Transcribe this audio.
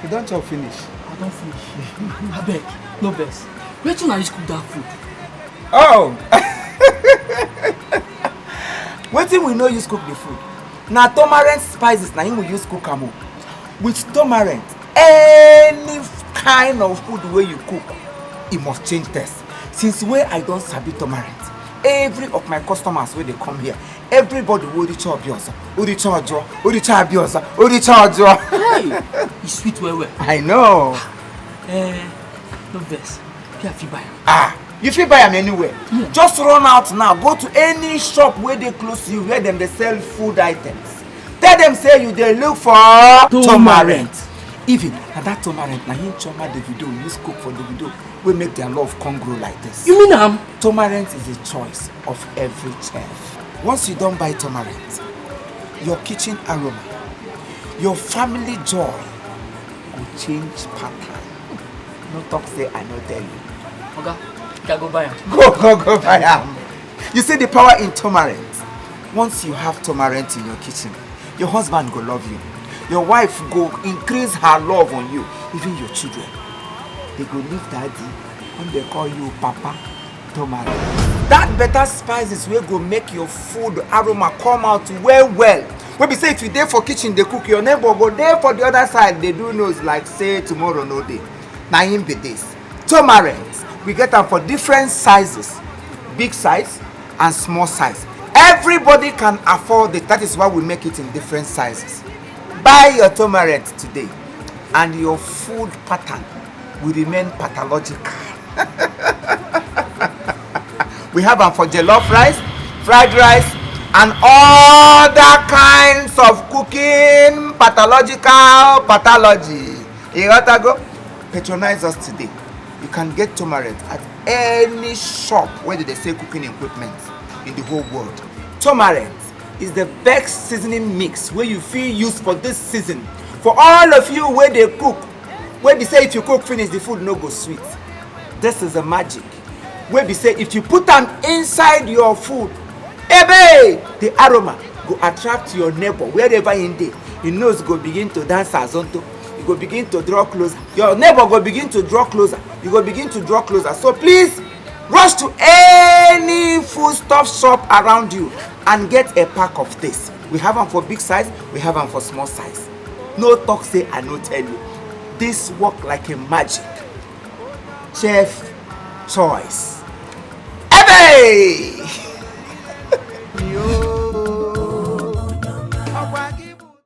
You don't chop finish. I don't finish. I beg, no best. Where do you cook that food? Oh! What thing we know use cook the food? Now Tomarent spices, now we use cook am. With Tomarent, any kind of food where you cook, it must change taste. Since where I don't sabi Tomarent, every of my customers when they come here, everybody will reach out yours. Hey, it's sweet well. I know. No best. You feel buy them anywhere. Yeah. Just run out now. Go to any shop where they close to you, where them they sell food items. Tell them say you they look for Tomarent. Even and that Tomarent, now him choma the video, use cook for the video, will make their love come grow like this. You mean Tomarent is a choice of every chef. Once you don't buy Tomarent, your kitchen aroma, your family joy will change pattern. No talk say I no tell you. Okay, can go buy them. Go buy them. You see the power in Tomarent. Once you have Tomarent in your kitchen, your husband will love you. Your wife go increase her love on you. Even your children, they go leave daddy and they call you Papa Tomarent. That better spices will go make your food aroma come out well. When we say if you there for kitchen, they cook, your neighbor go there for the other side. They do knows like say tomorrow no day. Now him be this. Tomarent, we get them for different sizes, big size and small size. Everybody can afford it. That is why we make it in different sizes. Buy your Tomarent today and your food pattern will remain pathological. We have them for jollof rice, fried rice, and other kinds of cooking pathology. You got to go? Patronize us today. You can get Tomarent at any shop where they sell cooking equipment in the whole world. Tomarent is the best seasoning mix where you feel used for this season. For all of you where they cook, where they say if you cook finish the food no go sweet. This is a magic. Where they say if you put them inside your food, the aroma go attract your neighbor wherever in there. Your nose go begin to dance azonto. You go begin to draw closer. Your neighbor go begin to draw closer. You go begin to draw closer. So please rush to any foodstuff shop around you and get a pack of this. We have them for big size, we have them for small size. No talk say I no tell you. This work like a magic. Chef choice. Hey!